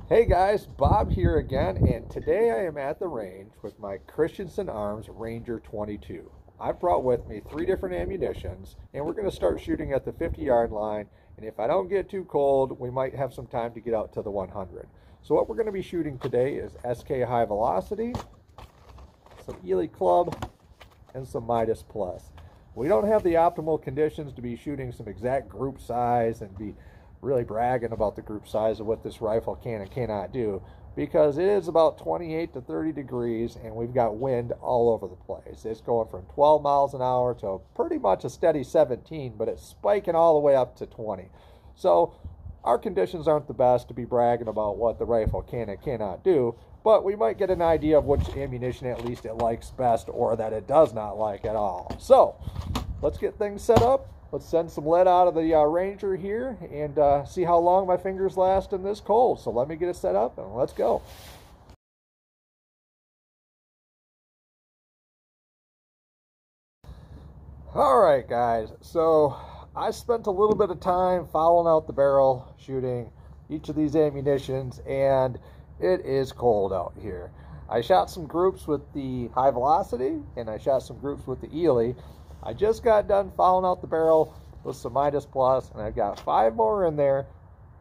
Hey guys, Bob here again, and today I am at the range with my Christensen Arms Ranger 22. I've brought with me 3 different ammunitions, and we're going to start shooting at the 50-yard line, and if I don't get too cold, we might have some time to get out to the 100. So what we're going to be shooting today is SK High Velocity, some Eley Club, and some Midas Plus. We don't have the optimal conditions to be shooting some exact group size and be really bragging about the group size of what this rifle can and cannot do, because it is about 28 to 30 degrees and we've got wind all over the place. It's going from 12 miles an hour to pretty much a steady 17, but it's spiking all the way up to 20. So our conditions aren't the best to be bragging about what the rifle can and cannot do, but we might get an idea of which ammunition at least it likes best or that it does not like at all. So let's get things set up. Let's send some lead out of the Ranger here and see how long my fingers last in this cold. So let me get it set up and let's go. Alright guys, so I spent a little bit of time fouling out the barrel, shooting each of these ammunitions, and it is cold out here. I shot some groups with the High Velocity and I shot some groups with the Eley. I just got done fouling out the barrel with some Midas Plus, and I've got 5 more in there.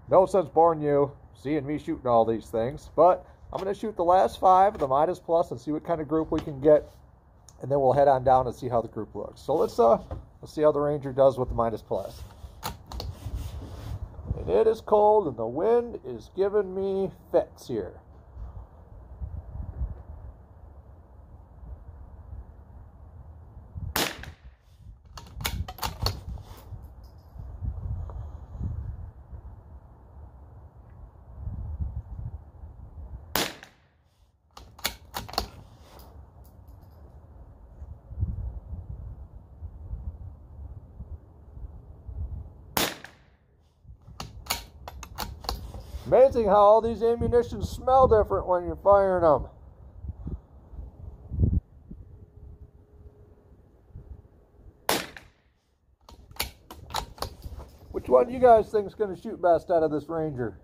No sense boring you seeing me shooting all these things, but I'm going to shoot the last 5 of the Midas Plus and see what kind of group we can get, and then we'll head on down and see how the group looks. So let's see how the Ranger does with the Midas Plus. And it is cold, and the wind is giving me fits here. Amazing how all these ammunitions smell different when you're firing them. Which one do you guys think is going to shoot best out of this Ranger?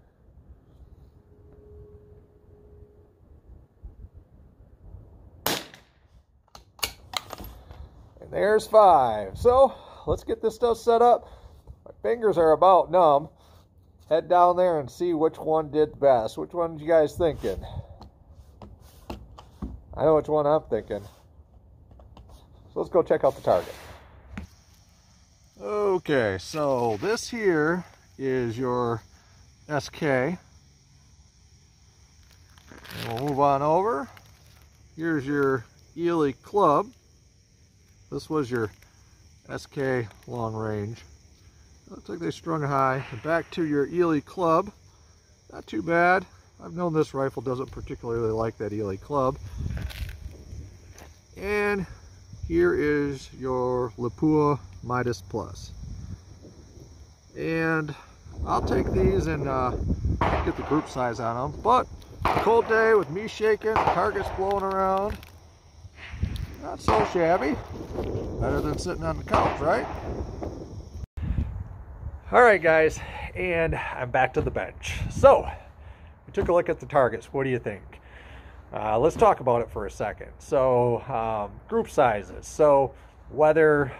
And there's 5. So let's get this stuff set up. My fingers are about numb. Head down there and see which one did best. Which one are you guys thinking? I know which one I'm thinking. So let's go check out the target. Okay, so this here is your SK. And we'll move on over. Here's your Eley Club. This was your SK long range. Looks like they strung high. And back to your Eley Club. Not too bad. I've known this rifle doesn't particularly like that Eley Club. And here is your Lapua Midas Plus. And I'll take these and get the group size on them. But cold day with me shaking, targets blowing around. Not so shabby. Better than sitting on the couch, right? Alright guys, and I'm back to the bench. So, we took a look at the targets. What do you think? Let's talk about it for a second. So, group sizes. So, weather,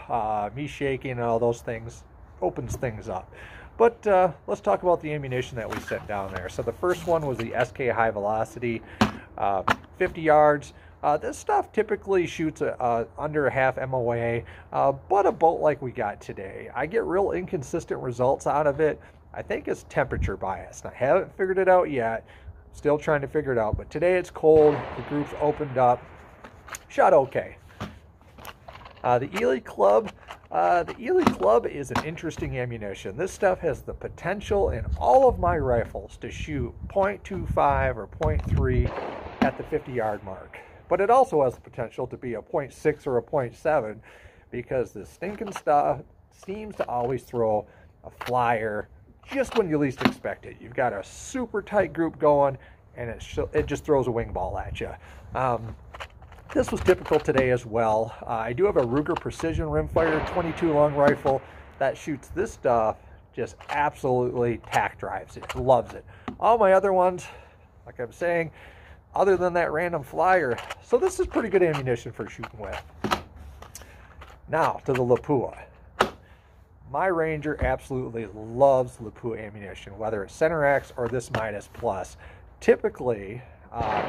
me shaking, and all those things opens things up. But let's talk about the ammunition that we sent down there. So, the first one was the SK High Velocity, 50 yards. This stuff typically shoots under a half MOA, but a bolt like we got today. I get real inconsistent results out of it. I think it's temperature biased. I haven't figured it out yet. Still trying to figure it out, but today it's cold. The group's opened up. Shot okay. The Eley Club. The Eley Club is an interesting ammunition. This stuff has the potential in all of my rifles to shoot .25 or .3 at the 50-yard mark. But it also has the potential to be a .6 or a .7 because the stinking stuff seems to always throw a flyer just when you least expect it. You've got a super tight group going and it just throws a wing ball at you. This was typical today as well. I do have a Ruger Precision Rimfire 22 long rifle that shoots this stuff, just absolutely tack drives it, loves it. All my other ones, like I'm saying, other than that random flyer. So this is pretty good ammunition for shooting with. Now to the Lapua. My Ranger absolutely loves Lapua ammunition, whether it's Center X or this Minus Plus. Typically,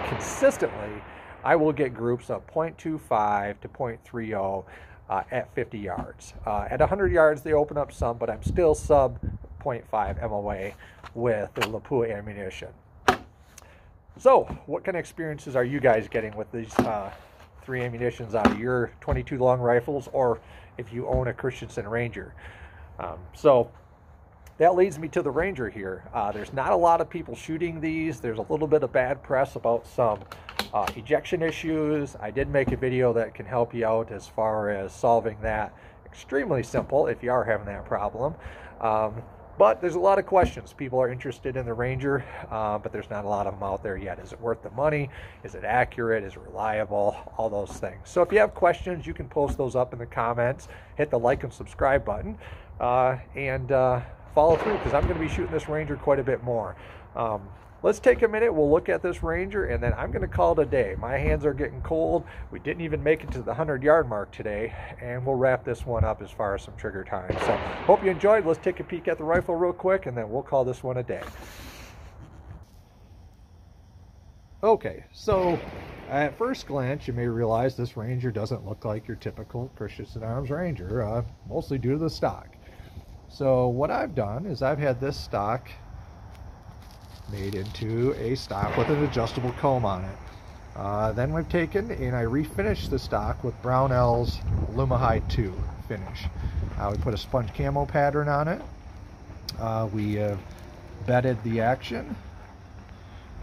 consistently, I will get groups of 0.25 to 0.30 at 50 yards. At 100 yards, they open up some, but I'm still sub 0.5 MOA with the Lapua ammunition. So, what kind of experiences are you guys getting with these three ammunitions out of your 22 long rifles, or if you own a Christensen Ranger? So that leads me to the Ranger here. There's not a lot of people shooting these. There's a little bit of bad press about some ejection issues. I did make a video that can help you out as far as solving that. Extremely simple if you are having that problem. But there's a lot of questions. People are interested in the Ranger, but there's not a lot of them out there yet. Is it worth the money? Is it accurate? Is it reliable? All those things. So if you have questions, you can post those up in the comments. Hit the like and subscribe button, and follow through, because I'm going to be shooting this Ranger quite a bit more. Let's take a minute. We'll look at this Ranger, and then I'm going to call it a day. My hands are getting cold. We didn't even make it to the 100-yard mark today, and we'll wrap this one up as far as some trigger time. So hope you enjoyed. Let's take a peek at the rifle real quick, and then we'll call this one a day. Okay, so at first glance, you may realize this Ranger doesn't look like your typical Christensen Arms Ranger, mostly due to the stock. So what I've done is I've had this stock made into a stock with an adjustable comb on it. Then we've taken and I refinished the stock with Brownels Lumahide 2 finish. We put a sponge camo pattern on it. We have bedded the action,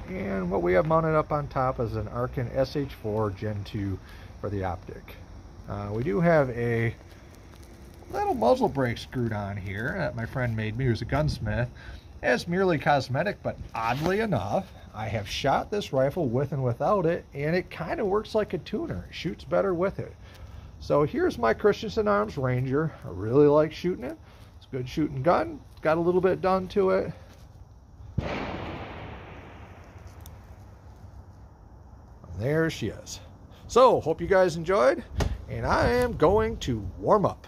and what we have mounted up on top is an Arken SH4 Gen 2 for the optic. We do have a little muzzle brake screwed on here that my friend made me, who's a gunsmith. It's merely cosmetic, but oddly enough, I have shot this rifle with and without it, and it kind of works like a tuner. It shoots better with it. So here's my Christensen Arms Ranger. I really like shooting it. It's a good shooting gun. It's got a little bit done to it. There she is. So, hope you guys enjoyed, and I am going to warm up.